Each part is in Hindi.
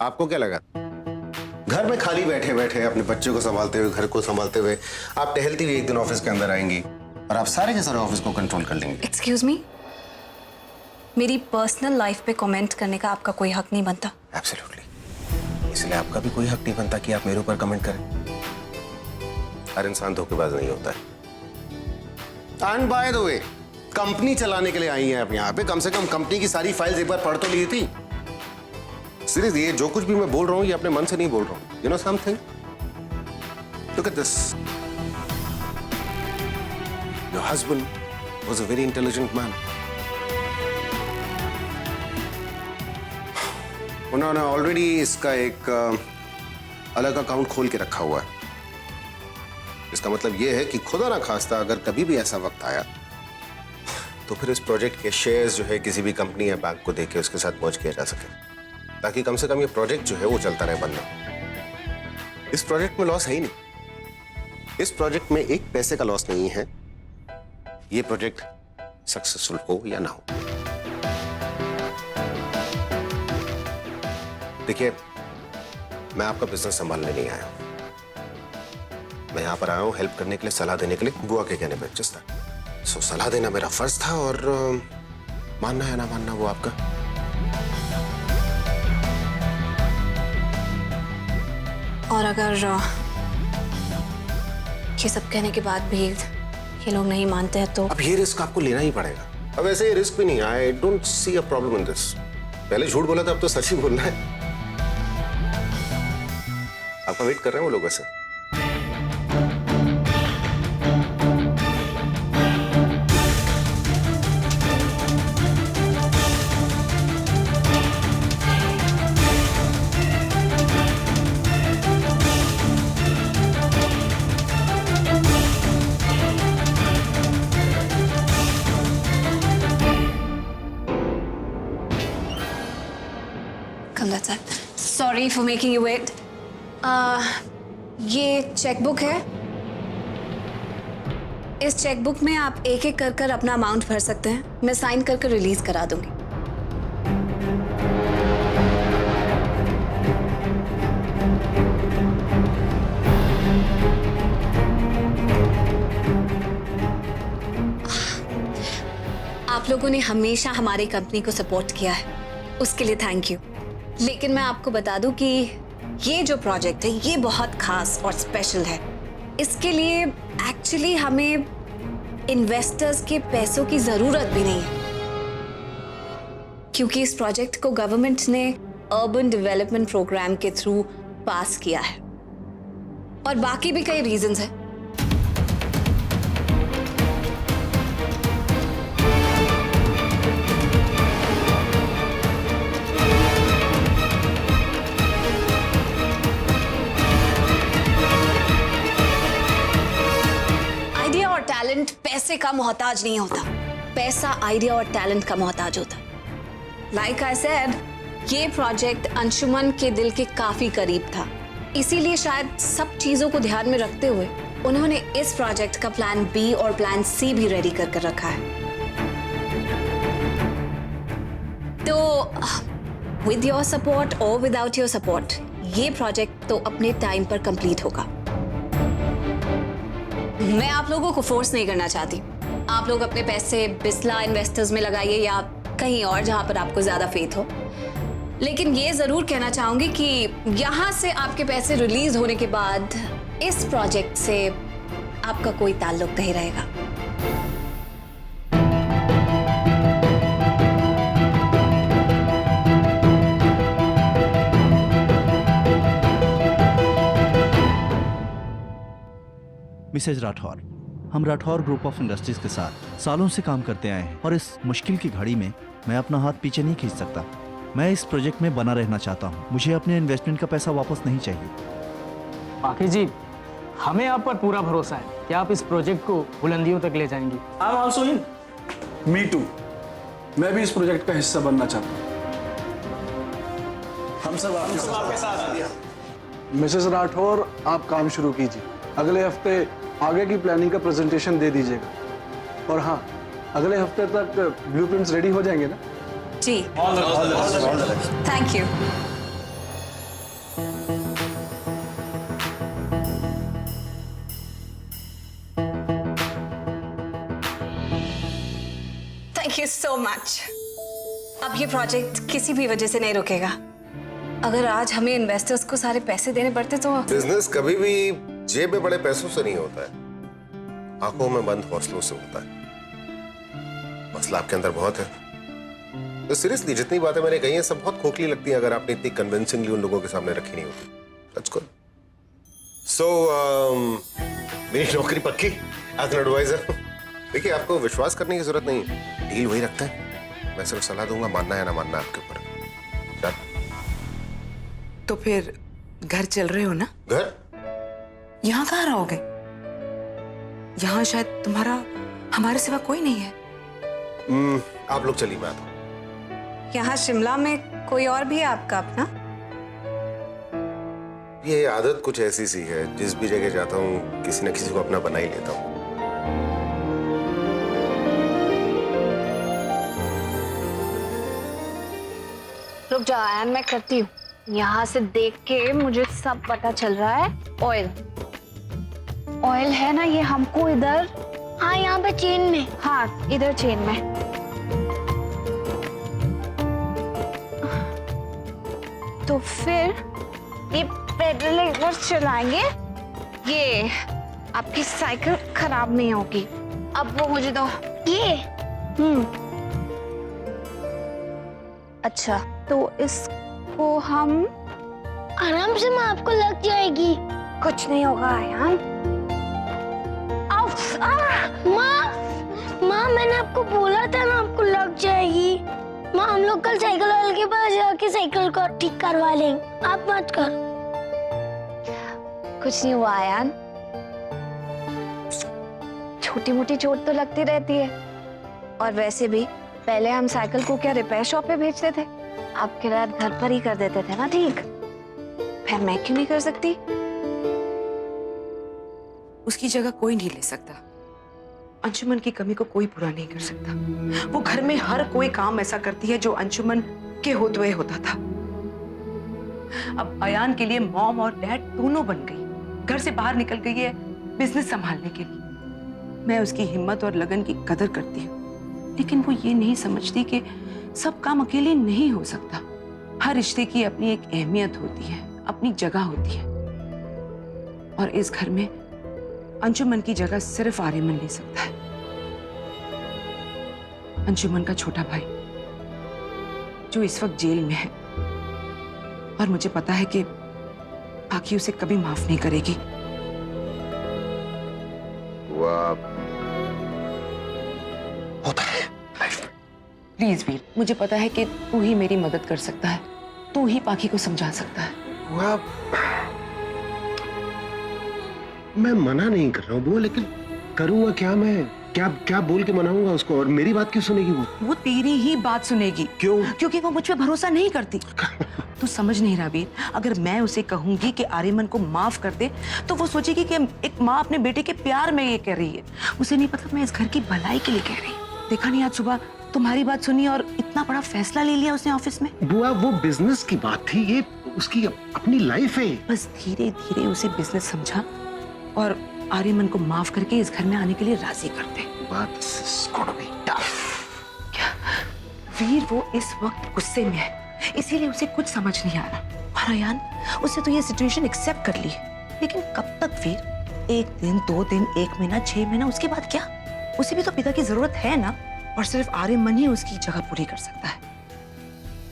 आपको क्या लगा घर में खाली बैठे बैठे अपने बच्चे को संभालते हुए, घर को संभालते हुए आप टहलती हुई एक दिन ऑफिस के अंदर आएंगी और आप सारे के सारे ऑफिस को कंट्रोल कर लेंगे? एक्सक्यूज मी, मेरी पर्सनल लाइफ पे कमेंट करने का आपका कोई हक नहीं बनता। एब्सोल्युटली, इसलिए आपका भी कोई हक नहीं बनता कि आप मेरे ऊपर कमेंट करें। हर इंसान धोखेबाज नहीं होता है। And by the way, company चलाने के लिए आई हैं आप यहाँ पे, कम से कम कंपनी की सारी फाइल्स एक बार पढ़ तो ली थी। सीरियसली, ये जो कुछ भी मैं बोल रहा हूँ ये अपने मन से नहीं बोल रहा हूँ। You know something, look at this, your husband was a very intelligent man. उन्होंने ऑलरेडी इसका एक अलग अकाउंट खोल के रखा हुआ है। इसका मतलब यह है कि खुदा ना खास्ता अगर कभी भी ऐसा वक्त आया तो फिर इस प्रोजेक्ट के शेयर्स जो है किसी भी कंपनी या बैंक को देके उसके साथ मर्ज किया जा सके, ताकि कम से कम ये प्रोजेक्ट जो है वो चलता रहे बंद ना। इस प्रोजेक्ट में लॉस है ही नहीं। इस प्रोजेक्ट में एक पैसे का लॉस नहीं है। ये प्रोजेक्ट सक्सेसफुल हो या ना हो। देखिए, मैं आपका बिजनेस संभालने नहीं आया हूं। मैं यहां पर आया हूं हेल्प करने के लिए, सलाह देने के लिए, बुआ के कहने पे जस्ट दैट। सो सलाह देना मेरा फर्ज था और मानना या ना मानना वो आपका। और अगर ये सब कहने के बाद भी ये लोग नहीं मानते हैं तो अब ये रिस्क आपको लेना ही पड़ेगा। अब वैसे ये रिस्क भी नहीं, I don't see a problem in this. पहले झूठ बोला था, अब तो सच ही बोलना है। आपका वेट कर रहे हैं वो लोग वैसे। Sorry for making you wait. ये चेकबुक है। इस चेकबुक में आप एक एक कर अपना अमाउंट भर सकते हैं। मैं साइन कर रिलीज करा दूंगी। आप लोगों ने हमेशा हमारी कंपनी को सपोर्ट किया है, उसके लिए थैंक यू। लेकिन मैं आपको बता दूं कि ये जो प्रोजेक्ट है ये बहुत खास और स्पेशल है। इसके लिए एक्चुअली हमें इन्वेस्टर्स के पैसों की जरूरत भी नहीं है, क्योंकि इस प्रोजेक्ट को गवर्नमेंट ने अर्बन डेवलपमेंट प्रोग्राम के थ्रू पास किया है और बाकी भी कई रीजंस हैं। टैलेंट पैसे का मोहताज नहीं होता, पैसा आइडिया और टैलेंट का मोहताज होता। लाइक आई सेड, ये प्रोजेक्ट अंशुमन के दिल के काफी करीब था, इसीलिए शायद सब चीजों को ध्यान में रखते हुए उन्होंने इस प्रोजेक्ट का प्लान बी और प्लान सी भी रेडी कर रखा है। तो विद योर सपोर्ट और विदाउट योर सपोर्ट ये प्रोजेक्ट तो अपने टाइम पर कंप्लीट होगा। मैं आप लोगों को फोर्स नहीं करना चाहती। आप लोग अपने पैसे बिस्ला इन्वेस्टर्स में लगाइए या कहीं और जहां पर आपको ज्यादा फेथ हो। लेकिन ये जरूर कहना चाहूंगी कि यहां से आपके पैसे रिलीज होने के बाद इस प्रोजेक्ट से आपका कोई ताल्लुक नहीं रहेगा। मिसेज राठौर, हम राठौर ग्रुप ऑफ इंडस्ट्रीज के साथ सालों से काम करते आए हैं और इस मुश्किल की घड़ी में मैं अपना हाथ पीछे नहीं खींच सकता। मैं इस प्रोजेक्ट में बना रहना चाहता हूं। मुझे अपने इन्वेस्टमेंट का पैसा वापस नहीं चाहिए। बाकी जी, हमें आप पर पूरा भरोसा है कि आप इस प्रोजेक्ट को बुलंदियों तक ले जाएंगी। I am also in. Me too. मैं भी इस प्रोजेक्ट का हिस्सा बनना चाहता हूं। हम सब आपके साथ हैं। मिसेस राठौर, आप काम शुरू कीजिए। अगले हफ्ते आगे की प्लानिंग का प्रेजेंटेशन दे दीजिएगा। और हाँ, अगले हफ्ते तक ब्लूप्रिंट्स रेडी हो जाएंगे ना? जी। Thank you. Thank you so much. अब ये प्रोजेक्ट किसी भी वजह से नहीं रुकेगा। अगर आज हमें इन्वेस्टर्स को सारे पैसे देने पड़ते तो बिजनेस कभी भी जेब में बड़े पैसों से नहीं होता है, आंखों में बंद हौसलों से होता है। मसला आपके अंदर बहुत है। तो सीरियसली जितनी बातें मैंने कही हैं सब बहुत खोखली लगती हैं अगर आपने इतनी कन्विंसिंगली उन लोगों के सामने रखी नहीं होती। That's good. So, मेरी नौकरी पक्की एज एन एडवाइजर। देखिए आपको विश्वास करने की जरूरत नहीं है, डील वही रखते हैं। मैं सिर्फ सलाह दूंगा, मानना है ना मानना आपके ऊपर। Done? तो फिर घर चल रहे हो ना? घर? यहाँ कहाँ रहोगे? यहाँ शायद तुम्हारा हमारे सिवा कोई नहीं है। आप लोग चलिए, मैं आता हूं। यहाँ शिमला में कोई और भी है आपका अपना? ये आदत कुछ ऐसी सी है, जिस भी जगह जाता हूँ किसी न किसी को अपना बना ही लेता हूँ। रुक जाओ आयन, मैं करती हूँ। यहाँ से देख के मुझे सब पता चल रहा है। ऑयल ऑयल है ना ये हमको इधर। हाँ यहाँ पे चेन में। हाँ इधर चेन में। तो फिर ये पेडल एक बार चलाएंगे, ये आपकी साइकिल खराब नहीं होगी। अब वो मुझे दो। ये अच्छा तो इसको हम आराम से माँ आपको लग जाएगी। कुछ नहीं होगा आयान। माँ मैंने आपको बोला था ना आपको लग जाएगी। माँ हम लोग कल साइकिल वाले के पास जाके साइकिल को ठीक करवा लेंगे, आप मत कर। कुछ नहीं हुआ आयान, छोटी मोटी चोट तो लगती रहती है। और वैसे भी पहले हम साइकिल को क्या रिपेयर शॉप पे भेजते थे, आप किराया घर पर ही कर देते थे ना। ठीक, फिर मैं क्यों नहीं कर सकती? उसकी जगह कोई नहीं ले सकता। अंशुमन की कमी को कोई पूरा नहीं कर सकता। वो घर में हर कोई काम ऐसा करती है जो अंशुमन के होते हुए होता था। अब अयान के लिए मॉम और डैड दोनों बन गई, घर से बाहर निकल गई है बिजनेस संभालने के लिए। मैं उसकी हिम्मत और लगन की कदर करती हूँ, लेकिन वो ये नहीं समझती कि सब काम अकेले नहीं हो सकता। हर रिश्ते की अपनी एक अहमियत होती है, अपनी जगह होती है। और इस घर में अंशुमन की जगह सिर्फ आर्यमन ले सकता है। अंशुमन का छोटा भाई जो इस वक्त जेल में है, और मुझे पता है कि बाकी उसे कभी माफ नहीं करेगी। होता है प्लीज वीर, मुझे पता है कि तू ही मेरी मदद कर सकता है, तू ही पाखी को समझा सकता है। मैं मना नहीं कर रहा हूँ बुआ, लेकिन करूँगा क्या? मैं क्या क्या बोल के मनाऊंगा उसको, और मेरी बात क्यों सुनेगी वो तेरी ही बात सुनेगी। क्यों? क्योंकि वो मुझ पे भरोसा नहीं करती। तू समझ नहीं रहा वीर, अगर मैं उसे कहूंगी कि आर्यमन को माफ कर दे तो वो सोचेगी कि एक माँ अपने बेटे के प्यार में ये कह रही है। उसे नहीं पता मैं इस घर की भलाई के लिए कह रही हूँ। देखा नहीं आज सुबह तुम्हारी बात सुनी और इतना बड़ा फैसला ले लिया उसने ऑफिस में। बुआ वो बिजनेस की बात थी, ये उसकी अपनी लाइफ है। बस धीरे धीरे उसे बिजनेस समझा और आर्यमन को माफ करके इस घर में आने के लिए राजी कर दे। क्या वीर, वो इस वक्त गुस्से में है, इसीलिए उसे कुछ समझ नहीं आ रहा। और अयान, उसने तो ये सिचुएशन एक्सेप्ट कर ली है, लेकिन कब तक वीर? 1 दिन, 2 दिन, 1 महीना, 6 महीना, उसके बाद क्या? उसे भी तो पिता की जरूरत है ना, और सिर्फ आर्यमन ही उसकी जगह पूरी कर सकता है।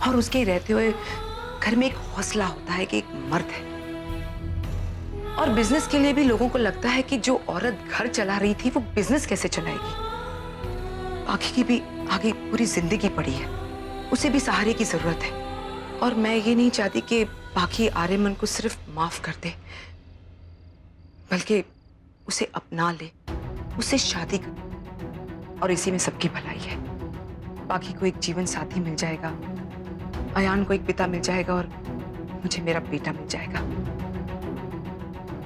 और उसके रहते हुए घर में एक हौसला होता है कि एक मर्द है। और बिजनेस के लिए भी लोगों को लगता है कि जो औरत घर चला रही थी वो बिजनेस कैसे चलाएगी। बाकी की भी आगे पूरी जिंदगी पड़ी है, उसे भी सहारे की जरूरत है। और मैं ये नहीं चाहती कि बाकी आर्यमन को सिर्फ माफ कर दे, बल्कि उसे अपना ले, उससे शादी कर, और इसी में सबकी भलाई है। बाकी को एक जीवन साथी मिल जाएगा, अयान को एक पिता मिल जाएगा, और मुझे मेरा बेटा मिल जाएगा।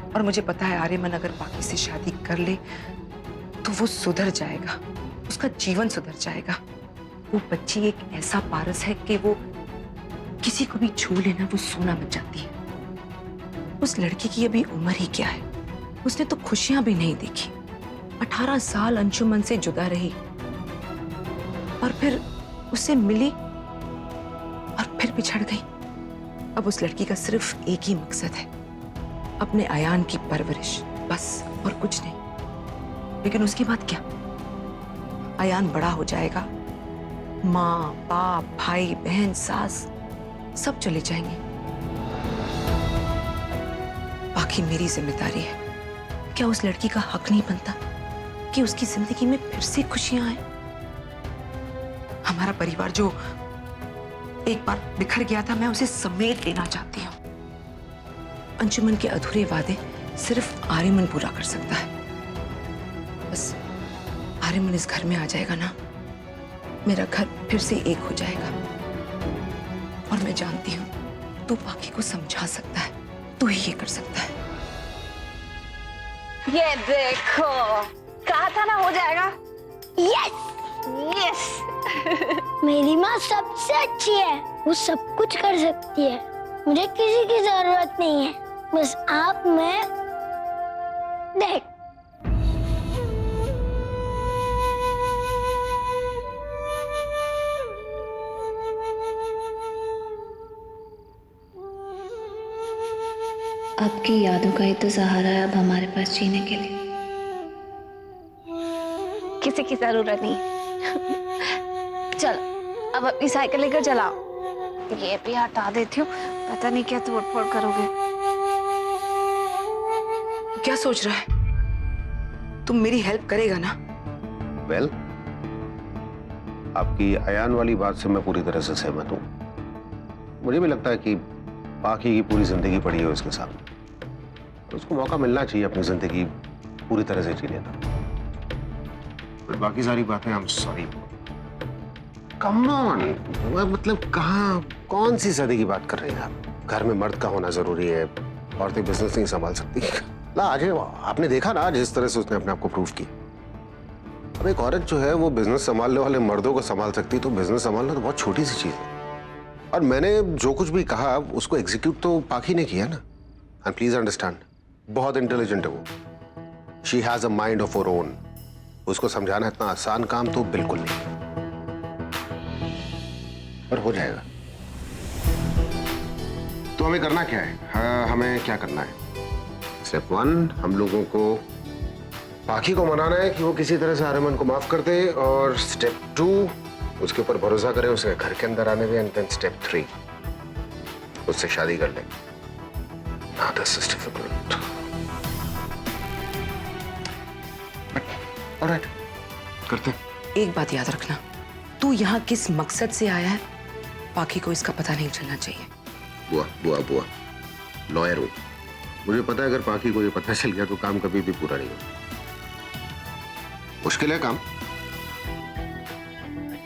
और मुझे पता है आर्यमन अगर बाकी से शादी कर ले तो वो सुधर जाएगा, उसका जीवन सुधर जाएगा। वो बच्ची एक ऐसा पारस है कि वो किसी को भी छू लेना वो सोना बन जाती है। उस लड़की की अभी उम्र ही क्या है, उसने तो खुशियां भी नहीं देखी। 18 साल अंशुमन से जुदा रही, और फिर उससे मिली और फिर बिछड़ गई। अब उस लड़की का सिर्फ एक ही मकसद है, अपने अयान की परवरिश, बस और कुछ नहीं। लेकिन उसके बाद क्या? अयान बड़ा हो जाएगा, माँ बाप भाई बहन सास सब चले जाएंगे, बाकी मेरी जिम्मेदारी है। क्या उस लड़की का हक नहीं बनता कि उसकी जिंदगी में फिर से खुशियां आए? हमारा परिवार जो एक बार बिखर गया था, मैं उसे समेट लेना चाहती हूँ। अंशुमन के अधूरे वादे सिर्फ आर्यमन पूरा कर सकता है। बस आर्यमन इस घर में आ जाएगा ना, मेरा घर फिर से एक हो जाएगा। और मैं जानती हूँ तू पाखी को समझा सकता है, तू ही ये कर सकता है। ये देखो, कहा था ना हो जाएगा। Yes yes. मेरी माँ सबसे अच्छी है, वो सब कुछ कर सकती है, मुझे किसी की जरूरत नहीं है, बस आप मैं देख। आपकी यादों का ही तो सहारा है अब हमारे पास जीने के लिए, किसी की जरूरत नहीं। चलो अब अपनी साइकिल लेकर चलाओ। ये भी हटा देती हूँ, पता नहीं क्या तोड़ फोड़ करोगे। क्या सोच रहा है? तुम मेरी हेल्प करेगा ना? वेल, आपकी अयान वाली बात से मैं पूरी तरह से सहमत हूँ। मुझे भी लगता है कि पाखी की पूरी जिंदगी पड़ी है उसके सामने, तो उसको मौका मिलना चाहिए अपनी जिंदगी पूरी तरह से जीने का। फिर बाकी सारी बातें हम सॉरी। कम ऑन, मतलब कहाँ, कौन सी सदी की बात कर रहे हैं आप? घर में मर्द का होना जरूरी है, औरतें बिजनेस नहीं संभाल सकती। ला आज आपने देखा ना जिस तरह से उसने अपने आप को प्रूव किया। अब एक औरत जो है वो बिजनेस संभालने वाले मर्दों को संभाल सकती है, तो बिजनेस संभालना तो बहुत छोटी सी चीज है। और मैंने जो कुछ भी कहा उसको एग्जीक्यूट तो पाखी ने किया ना। एंड प्लीज अंडरस्टैंड, बहुत इंटेलिजेंट है वो। She has a mind of her own. उसको समझाना इतना आसान काम तो बिल्कुल नहीं, पर हो जाएगा। तो हमें करना क्या है? हाँ, हमें क्या करना है? स्टेप 1, हम लोगों को पाखी को मनाना है कि वो किसी तरह से आर्यमन को माफ कर दे। और स्टेप 2, उसके ऊपर भरोसा करें, उसे घर के अंदर आने दें। एंड देन स्टेप 3, उससे शादी कर लें। Now this is difficult. All right, करते हैं। एक बात याद रखना, तू यहाँ किस मकसद से आया है, पाखी को इसका पता नहीं चलना चाहिए। बुआ बुआ बुआ, लॉयर हूँ, मुझे पता है अगर पाखी को ये पता चल गया तो काम कभी भी पूरा नहीं होगा। मुश्किल है काम,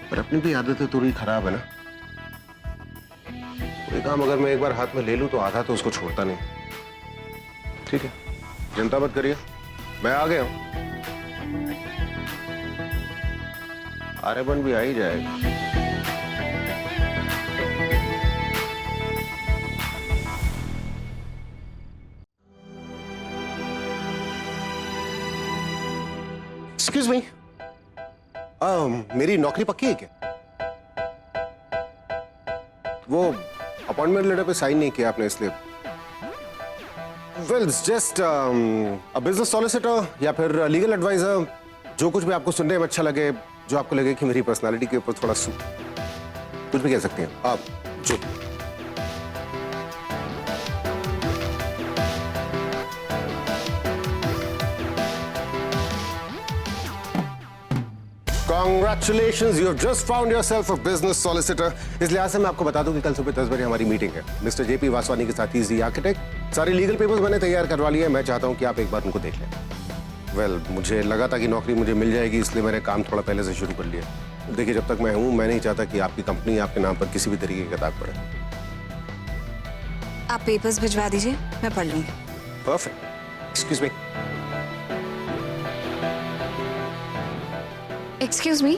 पर अपनी भी आदतें थोड़ी खराब है ना। कोई काम अगर मैं एक बार हाथ में ले लूं तो आधा तो उसको छोड़ता नहीं। ठीक है, चिंता मत करिए, मैं आ गया हूं। आर्यमन भी आ ही जाएगा। एक्सक्यूज मी, मेरी नौकरी पक्की है क्या? वो अपॉइंटमेंट लेटर पे साइन नहीं किया आपने, इसलिए। Well, just a business solicitor या फिर लीगल एडवाइजर, जो कुछ भी आपको सुनने में अच्छा लगे, जो आपको लगे कि मेरी पर्सनालिटी के ऊपर थोड़ा कुछ भी कह सकते हैं आप। जो Congratulations, you have just found yourself a business solicitor. इस लिहाज से मैं आपको बता दूं कि कल सुबह 10 बजे हमारी मीटिंग है मिस्टर जेपी वासवानी के साथ, ही आर्किटेक्ट। सारे लीगल पेपर्स मैंने तैयार करवा लिए हैं। मैं चाहता हूं कि आप एक बार उनको देख लें। वेल, मुझे लगा था कि नौकरी मुझे मिल जाएगी, इसलिए मैंने काम थोड़ा पहले से शुरू कर लिया। देखिए, जब तक मैं हूं, मैं नहीं चाहता कि आपकी कंपनी आपके नाम पर किसी भी तरीके का दाग पड़े। आप पेपर्स भिजवा दीजिए, मैं पढ़ लूंगी। Perfect. Excuse me. Excuse me.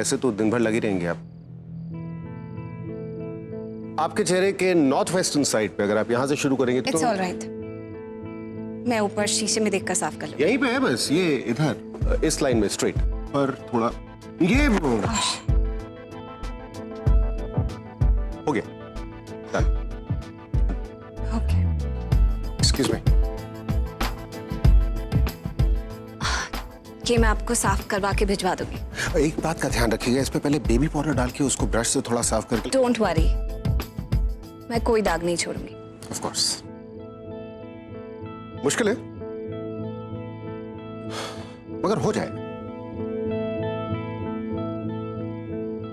ऐसे तो दिन भर लगी रहेंगे आप। आपके चेहरे के नॉर्थ वेस्टर्न साइड पे अगर आप यहां से शुरू करेंगे तो इट्स ऑल राइट। मैं ऊपर शीशे में देखकर साफ कर लूँ। यहीं पे है बस, ये इधर इस लाइन में स्ट्रेट पर थोड़ा ये हो गया। ओके। एक्सक्यूज मी, ये मैं आपको साफ करवा के भिजवा दूंगी। एक बात का ध्यान रखिएगा, इस पे पहले बेबी पाउडर डाल के उसको ब्रश से थोड़ा साफ करके। डोंट वरी, मैं कोई दाग नहीं छोड़ूंगी। Of course. मुश्किल है मगर हो जाएगा।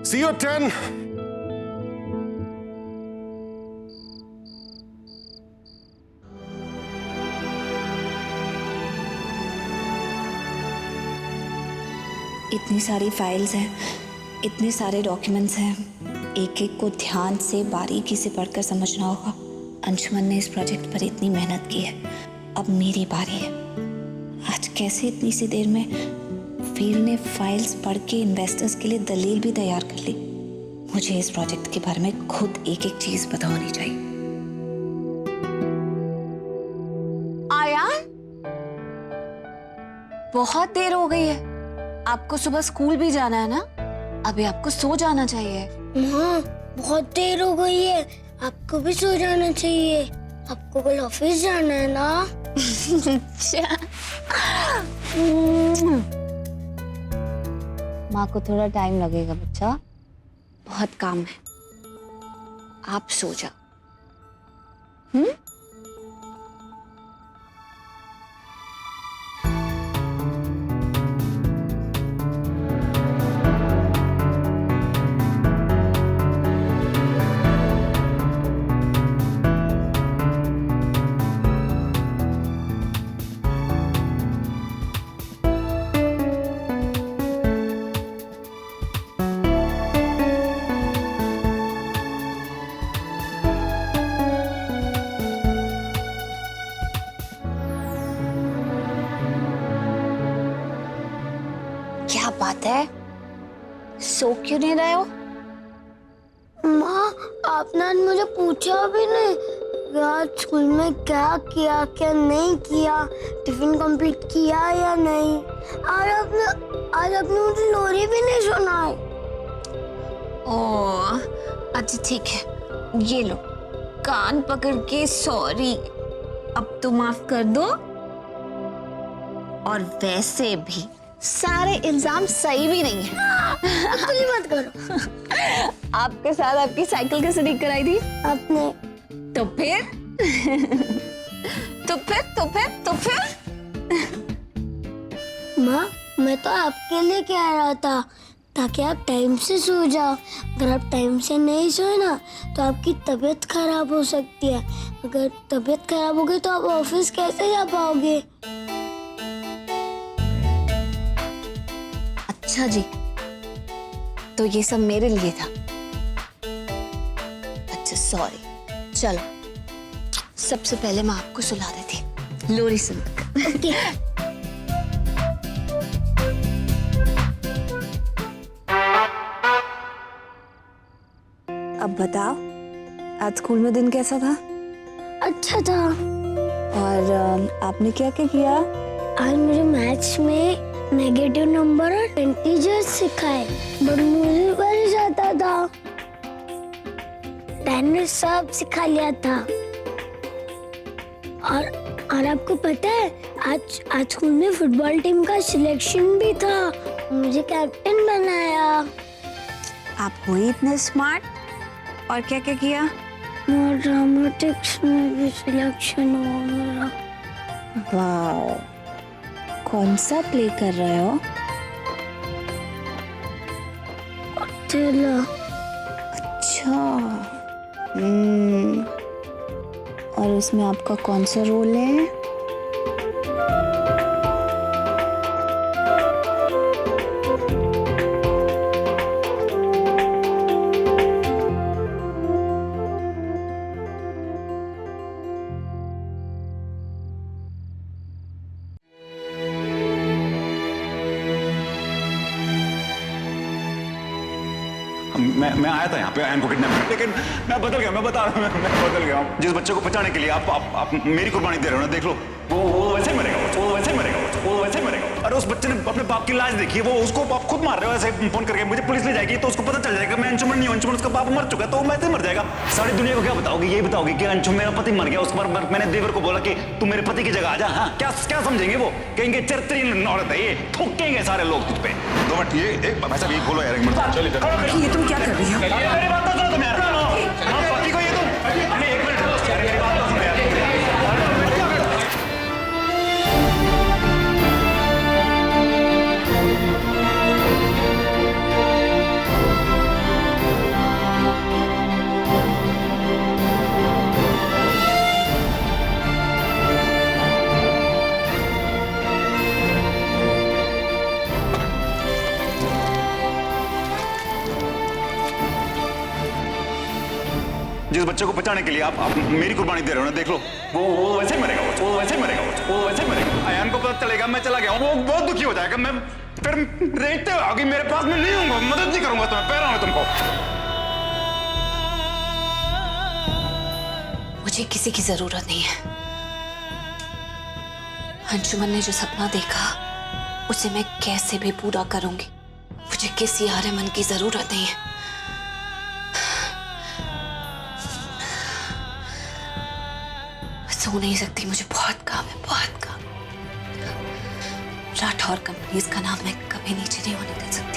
See you at 10. इतनी सारी फाइल्स हैं, इतने सारे डॉक्यूमेंट्स हैं, एक एक को ध्यान से बारीकी से पढ़कर समझना होगा। अंशुमन ने इस प्रोजेक्ट पर इतनी मेहनत की है, अब मेरी बारी है। आज कैसे इतनी सी देर में वीर ने फाइल्स पढ़ के इन्वेस्टर्स के लिए दलील भी तैयार कर ली। मुझे इस प्रोजेक्ट के बारे में खुद एक एक चीज पता होनी चाहिए। आयान, बहुत देर हो गई है, आपको सुबह स्कूल भी जाना है ना? अभी आपको सो जाना चाहिए। माँ, बहुत देर हो गई है, आपको भी सो जाना चाहिए। आपको कल ऑफिस जाना है ना? माँ को थोड़ा टाइम लगेगा बच्चा, बहुत काम है, आप सो जाओ। क्या बात है, सो क्यों नहीं रहे हो? माँ, आपने आज मुझे पूछा भी नहीं कि आज स्कूल में क्या किया क्या नहीं किया, टिफिन कंप्लीट किया या नहीं। आज आपने मुझे लोरी भी नहीं सुनाई। ओह, अच्छा ठीक है, ये लो, कान पकड़ के सॉरी, अब तो माफ कर दो। और वैसे भी सारे इल्जाम सही भी नहीं है। तुम मत करो। आपके साथ आपकी साइकिल कैसे ठीक कराई थी आपने। तो फिर तो फिर माँ, मैं तो आपके लिए कह रहा था ताकि आप टाइम से सो जाओ। अगर आप टाइम से नहीं सोए ना तो आपकी तबीयत खराब हो सकती है। अगर तबीयत खराब हो गई तो आप ऑफिस कैसे जा पाओगे? अच्छा जी, तो ये सब मेरे लिए था। अच्छा सॉरी, चलो सबसे पहले मैं आपको सुला देती, लोरी सुन। अब बताओ, आज स्कूल में दिन कैसा था? अच्छा था। और आपने क्या क्या किया? आज मुझे मैथ्स में नेगेटिव नंबर और इंटीजर्स सिखाए, बट मुझे परेशान आता था। डैड ने सब सिखा लिया था। और आपको पता है, आज स्कूल में फुटबॉल टीम का सिलेक्शन भी था, मुझे कैप्टन बनाया। आप हुई इतने स्मार्ट, और क्या क्या किया? और ड्रामेटिक्स में भी सिलेक्शन हुआ मेरा। वाओ, कौन सा प्ले कर रहे हो? चलो। अच्छा, और उसमें आपका कौन सा रोल है? मैं आया था यहाँ पे आयन को किडनैप, लेकिन मैं बदल गया। मैं बता रहा हूँ, मैं बदल गया हूँ। जिस बच्चे को बचाने के लिए आप मेरी कुर्बानी दे रहे हो ना, देख लो वो वैसे ही मरेगा, वो वैसे ही मरेगा, वो वैसे ही मरेगा। अरे उस बच्चे ने अपने बाप की लाश देखी है, वो उसको आप खुद मार रहे हो ऐसे फोन करके। मुझे पुलिस ले जाएगी तो उसको पता चल जाएगा मैं अंशुमन नहीं हूं, अंशुमन उसका बाप मर चुका है, तो वो वैसे ही मर जाएगा। सारी दुनिया को क्या बताओगी? यही बताओगी कि अंशुमन मेरा पति मर गया। उसके बाद मैंने देवर को बोला कि तू मेरे पति की जगह आ जा। हाँ, क्या समझेंगे वो? कहेंगे चरित्रहीन औरत है ये, थूकेंगे सारे लोग तुझ पे। 2 मिनट, ये एक भाई साहब, ये बोलो यार, 1 मिनट। ये तुम क्या कर रही हो? मेरी बात तो सुनो तुम यार। हाँ, पति को ये तुम, नहीं 1 मिनट यार, मेरी बात तो सुनो यार। जिस बच्चे को बचाने के लिए आप मेरी कुर्बानी दे रहे हो ना, देख लो वो वैसे ही मरेगा, वो वैसे ही मरेगा, वो वैसे ही मरेगा। अयान को पता चलेगा मैं चला गया हूँ, वो बहुत दुखी हो जाएगा। मैं फिर रेखते होगी मेरे पास में नहीं हूँ, मदद नहीं करूंगा तुम्हें, कह रहा हूँ तुमको। मुझे किसी की जरूरत नहीं है। अंशुमन ने जो सपना देखा उसे मैं कैसे भी पूरा करूंगी। मुझे किसी आर्यमन की जरूरत नहीं है। सो नहीं सकती, मुझे बहुत काम है, बहुत काम। राठौर कंपनीज का नाम मैं कभी नीचे नहीं होने दे सकती।